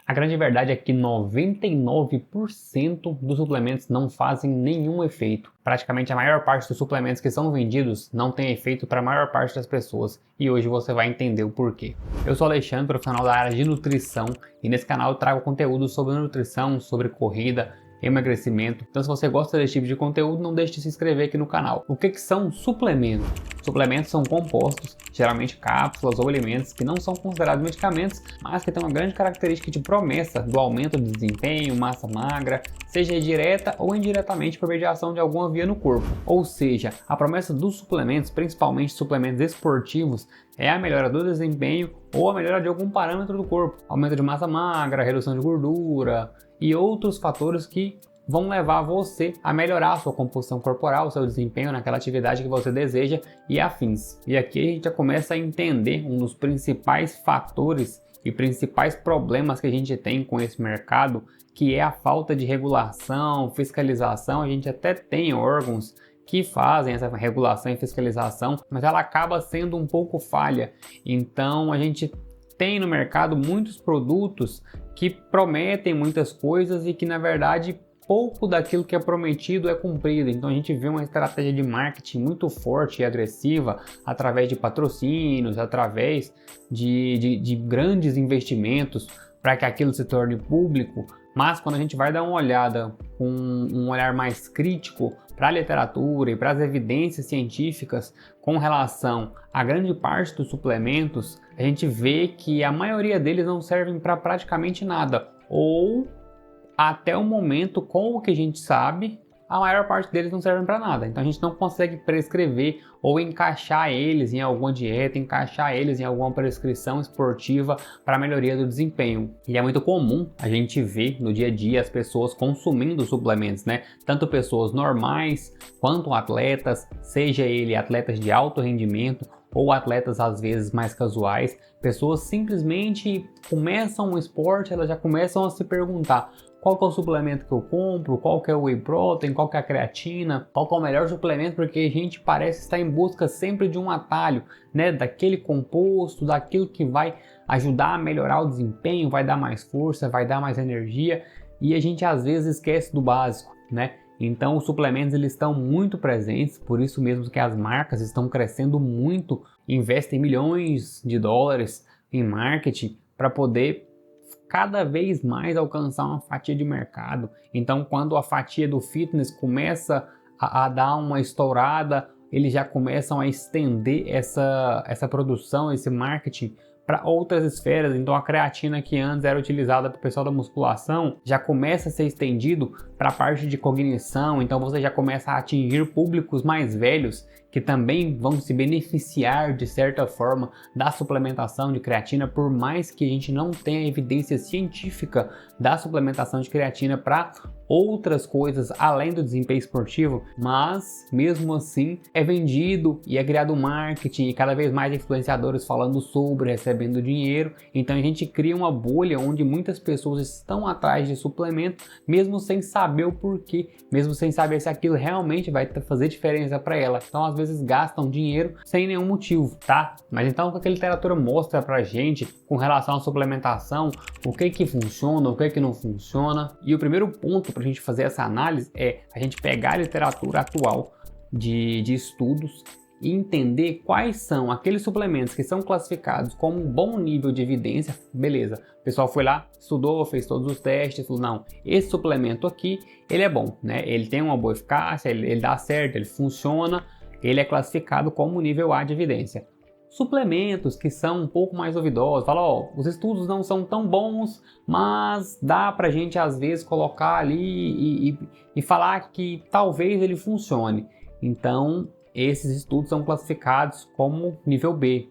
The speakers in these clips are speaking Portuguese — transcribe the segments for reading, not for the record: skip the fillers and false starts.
A grande verdade é que 99% dos suplementos não fazem nenhum efeito. Praticamente a maior parte dos suplementos que são vendidos não tem efeito para a maior parte das pessoas. E hoje você vai entender o porquê. Eu sou Alexandre, profissional da área de nutrição, e nesse canal eu trago conteúdo sobre nutrição, sobre corrida, emagrecimento. Então se você gosta desse tipo de conteúdo, não deixe de se inscrever aqui no canal. O que são suplementos? Suplementos são compostos, geralmente cápsulas ou alimentos que não são considerados medicamentos, mas que têm uma grande característica de promessa do aumento de desempenho, massa magra, seja direta ou indiretamente por mediação de alguma via no corpo. Ou seja, a promessa dos suplementos, principalmente suplementos esportivos, é a melhora do desempenho ou a melhora de algum parâmetro do corpo, aumento de massa magra, redução de gordura e outros fatores que vão levar você a melhorar a sua composição corporal, o seu desempenho naquela atividade que você deseja e afins. E aqui a gente já começa a entender um dos principais fatores e principais problemas que a gente tem com esse mercado, que é a falta de regulação, fiscalização. A gente até tem órgãos que fazem essa regulação e fiscalização, mas ela acaba sendo um pouco falha. Então a gente tem no mercado muitos produtos que prometem muitas coisas e que na verdade pouco daquilo que é prometido é cumprido. Então a gente vê uma estratégia de marketing muito forte e agressiva através de patrocínios, através de grandes investimentos para que aquilo se torne público. Mas quando a gente vai dar uma olhada com um olhar mais crítico para a literatura e para as evidências científicas com relação a grande parte dos suplementos, a gente vê que a maioria deles não servem para praticamente nada, ou até o momento, com o que a gente sabe, a maior parte deles não servem para nada. Então a gente não consegue prescrever ou encaixar eles em alguma dieta, encaixar eles em alguma prescrição esportiva para melhoria do desempenho. E é muito comum a gente ver no dia a dia as pessoas consumindo suplementos, né? Tanto pessoas normais quanto atletas, seja ele atletas de alto rendimento ou atletas às vezes mais casuais. Pessoas simplesmente começam um esporte, elas já começam a se perguntar: qual que é o suplemento que eu compro? Qual que é o whey protein? Qual que é a creatina? Qual que é o melhor suplemento? Porque a gente parece estar em busca sempre de um atalho, né? Daquele composto, daquilo que vai ajudar a melhorar o desempenho, vai dar mais força, vai dar mais energia, e a gente às vezes esquece do básico, né? Então os suplementos eles estão muito presentes, por isso mesmo que as marcas estão crescendo muito, investem milhões de dólares em marketing para poder cada vez mais alcançar uma fatia de mercado. Então quando a fatia do fitness começa a dar uma estourada, eles já começam a estender essa produção, esse marketing para outras esferas. Então a creatina, que antes era utilizada para o pessoal da musculação, já começa a ser estendido para a parte de cognição. Então você já começa a atingir públicos mais velhos que também vão se beneficiar de certa forma da suplementação de creatina, por mais que a gente não tenha evidência científica da suplementação de creatina para outras coisas além do desempenho esportivo, mas mesmo assim é vendido e é criado marketing e cada vez mais influenciadores falando sobre, recebendo dinheiro. Então a gente cria uma bolha onde muitas pessoas estão atrás de suplemento mesmo sem saber o porquê, mesmo sem saber se aquilo realmente vai fazer diferença para ela. Então às vezes gastam dinheiro sem nenhum motivo, tá? Mas então o que a literatura mostra pra gente com relação à suplementação, o que funciona, o que não funciona. E o primeiro ponto para a gente fazer essa análise é a gente pegar a literatura atual de estudos e entender quais são aqueles suplementos que são classificados como um bom nível de evidência. Beleza, o pessoal foi lá, estudou, fez todos os testes, falou: não, esse suplemento aqui, ele é bom, né? Ele tem uma boa eficácia, ele dá certo, ele funciona, ele é classificado como nível A de evidência. Suplementos que são um pouco mais duvidosos, fala: ó, os estudos não são tão bons, mas dá pra gente às vezes colocar ali e falar que talvez ele funcione. Então esses estudos são classificados como nível B.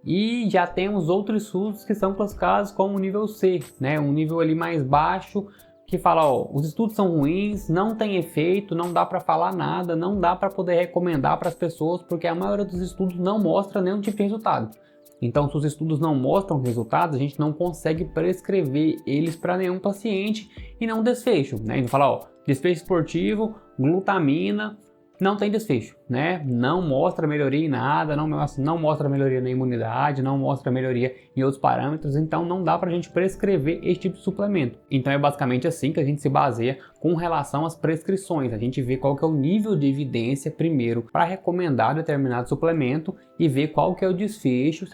E já temos outros estudos que são classificados como nível C, né? Um nível ali mais baixo, que fala: ó, os estudos são ruins, não tem efeito, não dá para falar nada, não dá para poder recomendar para as pessoas, porque a maioria dos estudos não mostra nenhum tipo de resultado. Então, se os estudos não mostram resultados, a gente não consegue prescrever eles para nenhum paciente e não desfecho, né? A gente fala: ó, desfecho esportivo, glutamina, não tem desfecho. né? Não mostra melhoria em nada, não mostra melhoria na imunidade, não mostra melhoria em outros parâmetros, então não dá pra gente prescrever esse tipo de suplemento. Então é basicamente assim que a gente se baseia com relação às prescrições. A gente vê qual que é o nível de evidência primeiro para recomendar determinado suplemento e ver qual que é o desfecho,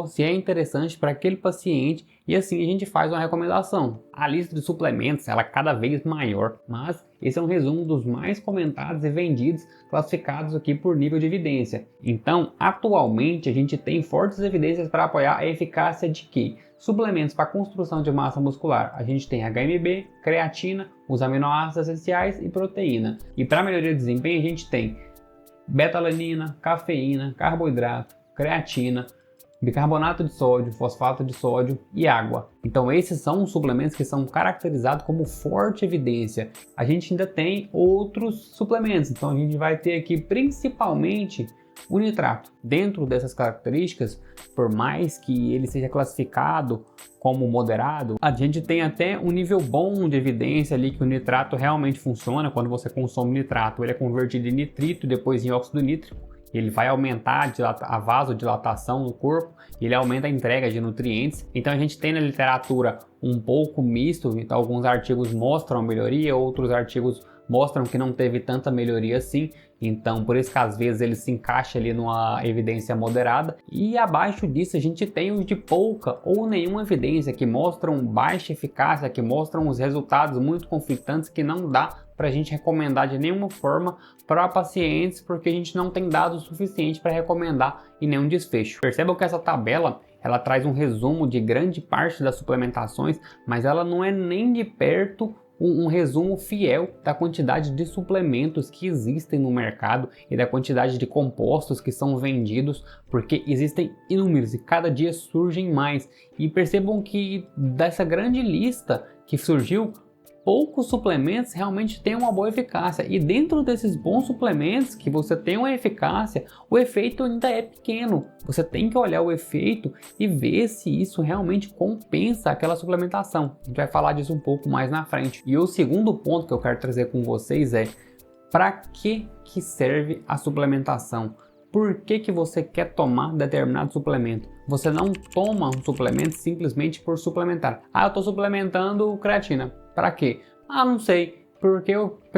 se é interessante para aquele paciente, e assim a gente faz uma recomendação. A lista de suplementos ela é cada vez maior, mas esse é um resumo dos mais comentados e vendidos, classificados aqui por nível de evidência. Então, atualmente a gente tem fortes evidências para apoiar a eficácia de que suplementos para construção de massa muscular. A gente tem HMB, creatina, os aminoácidos essenciais e proteína. E para melhoria de desempenho a gente tem beta-alanina, cafeína, carboidrato, creatina, bicarbonato de sódio, fosfato de sódio e água. Então esses são os suplementos que são caracterizados como forte evidência. A gente ainda tem outros suplementos, então a gente vai ter aqui principalmente o nitrato. Dentro dessas características, por mais que ele seja classificado como moderado, a gente tem até um nível bom de evidência ali que o nitrato realmente funciona. Quando você consome nitrato, ele é convertido em nitrito e depois em óxido nítrico. Ele vai aumentar a vasodilatação no corpo, ele aumenta a entrega de nutrientes. Então a gente tem na literatura um pouco misto, então alguns artigos mostram a melhoria, outros artigos mostram que não teve tanta melhoria assim. Então por isso que às vezes ele se encaixa ali numa evidência moderada. E abaixo disso a gente tem os de pouca ou nenhuma evidência, que mostram baixa eficácia, que mostram os resultados muito conflitantes, que não dá para a gente recomendar de nenhuma forma para pacientes, porque a gente não tem dados suficientes para recomendar em nenhum desfecho. Percebam que essa tabela ela traz um resumo de grande parte das suplementações, mas ela não é nem de perto um resumo fiel da quantidade de suplementos que existem no mercado e da quantidade de compostos que são vendidos, porque existem inúmeros e cada dia surgem mais. E percebam que dessa grande lista que surgiu, poucos suplementos realmente têm uma boa eficácia, e dentro desses bons suplementos que você tem uma eficácia, o efeito ainda é pequeno. Você tem que olhar o efeito e ver se isso realmente compensa aquela suplementação. A gente vai falar disso um pouco mais na frente. E o segundo ponto que eu quero trazer com vocês é: para que serve a suplementação? Por que você quer tomar determinado suplemento? Você não toma um suplemento simplesmente por suplementar. Ah, eu estou suplementando creatina. Para quê? Ah, não sei. Porque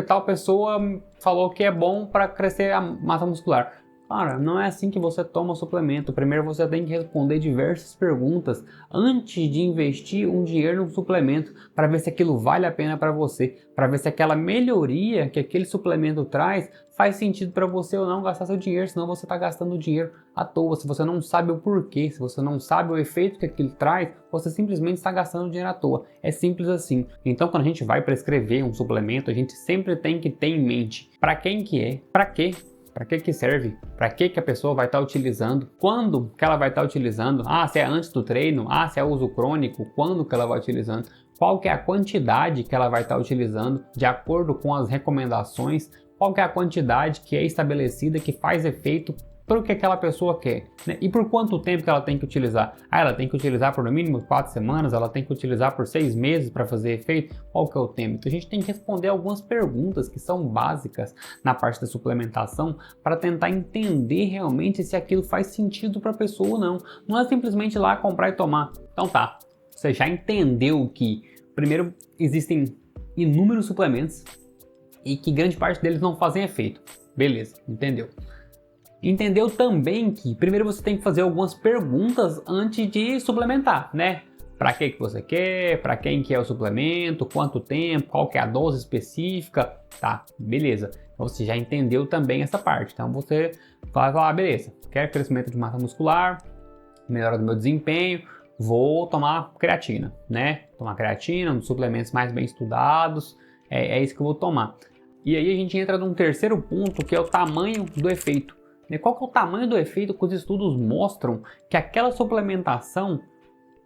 tal pessoa falou que é bom para crescer a massa muscular. Cara, não é assim que você toma suplemento. Primeiro você tem que responder diversas perguntas antes de investir um dinheiro no suplemento, para ver se aquilo vale a pena para você, para ver se aquela melhoria que aquele suplemento traz faz sentido para você ou não gastar seu dinheiro, senão você está gastando dinheiro à toa. Se você não sabe o porquê, se você não sabe o efeito que aquilo traz, você simplesmente está gastando dinheiro à toa. É simples assim. Então quando a gente vai prescrever um suplemento, a gente sempre tem que ter em mente para quem que é, para quê? Para que serve? Para que a pessoa vai estar utilizando? Quando que ela vai estar utilizando? Ah, se é antes do treino? Ah, se é uso crônico? Quando que ela vai utilizando? Qual que é a quantidade que ela vai estar utilizando de acordo com as recomendações? Qual que é a quantidade que é estabelecida, que faz efeito para o que aquela pessoa quer, né? E por quanto tempo que ela tem que utilizar? Ah, ela tem que utilizar por no mínimo 4 semanas, ela tem que utilizar por 6 meses para fazer efeito? Qual que é o tempo? Então a gente tem que responder algumas perguntas que são básicas na parte da suplementação, para tentar entender realmente se aquilo faz sentido para a pessoa ou não. Não é simplesmente ir lá comprar e tomar. Então tá, você já entendeu que primeiro existem inúmeros suplementos e que grande parte deles não fazem efeito. Beleza, entendeu? Entendeu também que primeiro você tem que fazer algumas perguntas antes de suplementar, né? Para que você quer, para quem que é o suplemento, quanto tempo, qual que é a dose específica, tá? Beleza. Então você já entendeu também essa parte. Então você vai falar, beleza, quero crescimento de massa muscular, melhora do meu desempenho, vou tomar creatina, né? Tomar creatina, um dos suplementos mais bem estudados, é isso que eu vou tomar. E aí a gente entra num terceiro ponto, que é o tamanho do efeito. Qual que é o tamanho do efeito que os estudos mostram que aquela suplementação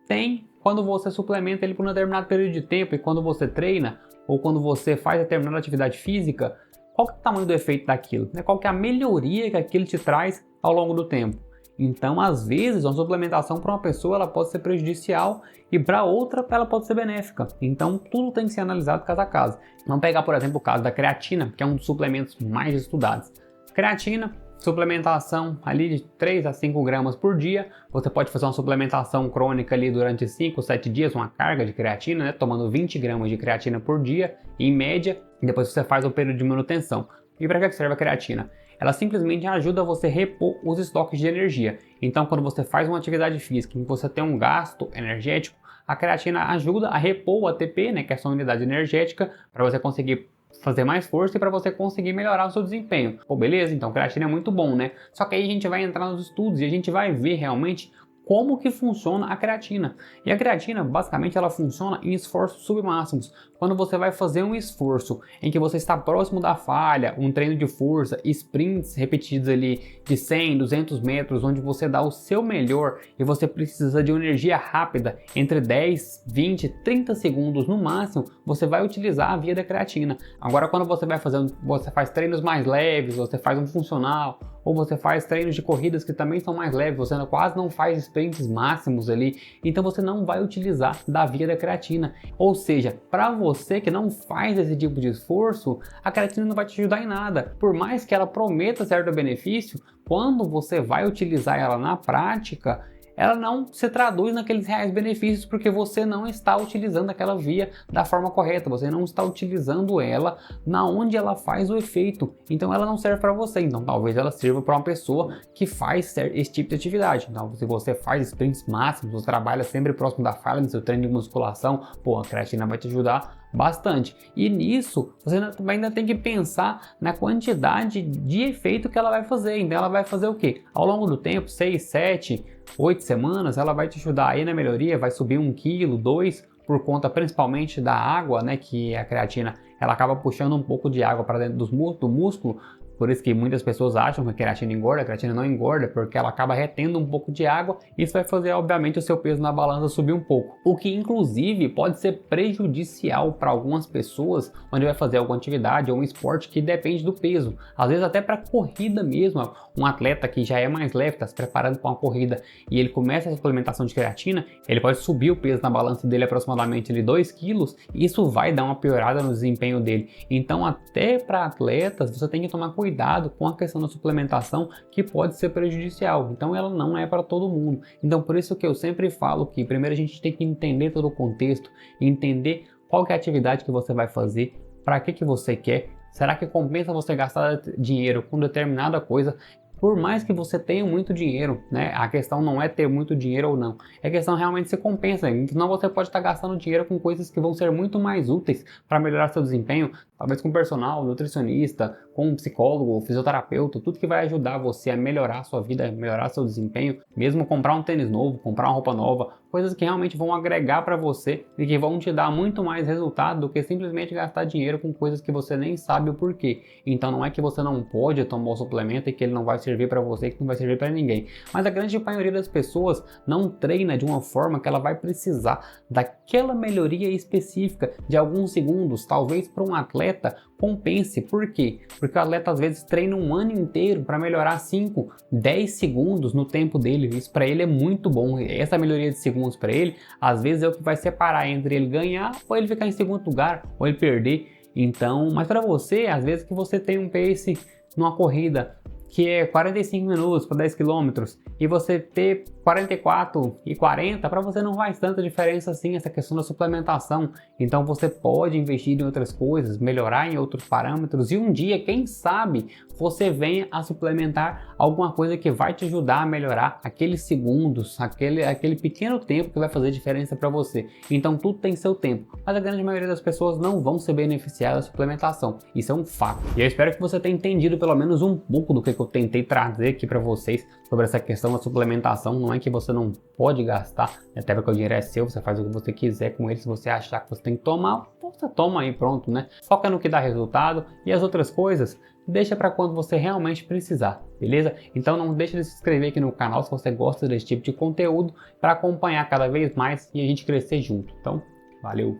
tem quando você suplementa ele por um determinado período de tempo, e quando você treina ou quando você faz determinada atividade física? Qual que é o tamanho do efeito daquilo? Qual que é a melhoria que aquilo te traz ao longo do tempo? Então, às vezes, uma suplementação para uma pessoa ela pode ser prejudicial e para outra ela pode ser benéfica. Então, tudo tem que ser analisado caso a caso. Vamos pegar, por exemplo, o caso da creatina, que é um dos suplementos mais estudados. Creatina, suplementação ali de 3 a 5 gramas por dia. Você pode fazer uma suplementação crônica ali durante 5, 7 dias, uma carga de creatina, né? Tomando 20 gramas de creatina por dia, em média, e depois você faz o período de manutenção. E para que serve a creatina? Ela simplesmente ajuda você a repor os estoques de energia. Então, quando você faz uma atividade física em que você tem um gasto energético, a creatina ajuda a repor o ATP, né, que é a sua unidade energética, para você conseguir fazer mais força e para você conseguir melhorar o seu desempenho. Pô, beleza? Então creatina é muito bom, né? Só que aí a gente vai entrar nos estudos e a gente vai ver realmente como que funciona a creatina. E a creatina, basicamente, ela funciona em esforços submáximos. Quando você vai fazer um esforço em que você está próximo da falha, um treino de força, sprints repetidos ali de 100, 200 metros, onde você dá o seu melhor e você precisa de uma energia rápida, entre 10, 20, 30 segundos no máximo, você vai utilizar a via da creatina. Agora, quando você faz treinos mais leves, você faz um funcional, ou você faz treinos de corridas que também são mais leves, você quase não faz sprints máximos ali, então você não vai utilizar da via da creatina. Ou seja, para você que não faz esse tipo de esforço, a creatina não vai te ajudar em nada. Por mais que ela prometa certo benefício, quando você vai utilizar ela na prática, ela não se traduz naqueles reais benefícios porque você não está utilizando aquela via da forma correta, você não está utilizando ela na onde ela faz o efeito, então ela não serve para você. Então talvez ela sirva para uma pessoa que faz esse tipo de atividade. Então se você faz sprints máximos, você trabalha sempre próximo da falha no seu treino de musculação, pô, a creatina vai te ajudar bastante. E nisso você ainda tem que pensar na quantidade de efeito que ela vai fazer. Então ela vai fazer o quê? Ao longo do tempo, 6, 7, 8 semanas, ela vai te ajudar aí na melhoria, vai subir 1 quilo, 2, por conta principalmente da água, né? Que a creatina ela acaba puxando um pouco de água para dentro do músculo. Por isso que muitas pessoas acham que a creatina engorda, a creatina não engorda, porque ela acaba retendo um pouco de água, e isso vai fazer, obviamente, o seu peso na balança subir um pouco. O que, inclusive, pode ser prejudicial para algumas pessoas, onde vai fazer alguma atividade ou um esporte que depende do peso. Às vezes até para corrida mesmo, um atleta que já é mais leve, está se preparando para uma corrida, e ele começa a suplementação de creatina, ele pode subir o peso na balança dele aproximadamente de 2 quilos, e isso vai dar uma piorada no desempenho dele. Então, até para atletas, você tem que tomar cuidado com a questão da suplementação, que pode ser prejudicial. Então ela não é para todo mundo. Então por isso que eu sempre falo que primeiro a gente tem que entender todo o contexto, entender qual que é a atividade que você vai fazer, para que você quer. Será que compensa você gastar dinheiro com determinada coisa? Por mais que você tenha muito dinheiro, né? A questão não é ter muito dinheiro ou não. É questão realmente se compensa. Senão você pode estar gastando dinheiro com coisas que vão ser muito mais úteis para melhorar seu desempenho. Talvez com personal, nutricionista, com um psicólogo, fisioterapeuta, tudo que vai ajudar você a melhorar a sua vida, a melhorar seu desempenho. Mesmo comprar um tênis novo, comprar uma roupa nova, coisas que realmente vão agregar para você e que vão te dar muito mais resultado do que simplesmente gastar dinheiro com coisas que você nem sabe o porquê. Então não é que você não pode tomar o suplemento e que ele não vai servir para você, que não vai servir para ninguém. Mas a grande maioria das pessoas não treina de uma forma que ela vai precisar daquela melhoria específica de alguns segundos. Talvez para um atleta compense. Por quê? Porque o atleta às vezes treina um ano inteiro para melhorar 5, 10 segundos no tempo dele. Isso para ele é muito bom. Essa melhoria de segundos para ele, às vezes é o que vai separar entre ele ganhar ou ele ficar em segundo lugar, ou ele perder. Então, mas para você, às vezes que você tem um pace numa corrida que é 45 minutos para 10 km e você ter 44 e 40, para você não faz tanta diferença assim essa questão da suplementação. Então você pode investir em outras coisas, melhorar em outros parâmetros e um dia, quem sabe, você venha a suplementar alguma coisa que vai te ajudar a melhorar aqueles segundos, aquele pequeno tempo que vai fazer diferença para você. Então tudo tem seu tempo, mas a grande maioria das pessoas não vão se beneficiar da suplementação. Isso é um fato. E eu espero que você tenha entendido pelo menos um pouco do que eu tentei trazer aqui para vocês sobre essa questão da suplementação. Não é que você não pode gastar, até porque o dinheiro é seu, você faz o que você quiser com ele. Se você achar que você tem que tomar, você toma aí, pronto, né? Foca no que dá resultado e as outras coisas deixa para quando você realmente precisar, beleza? Então não deixa de se inscrever aqui no canal se você gosta desse tipo de conteúdo, para acompanhar cada vez mais e a gente crescer junto. Então, valeu!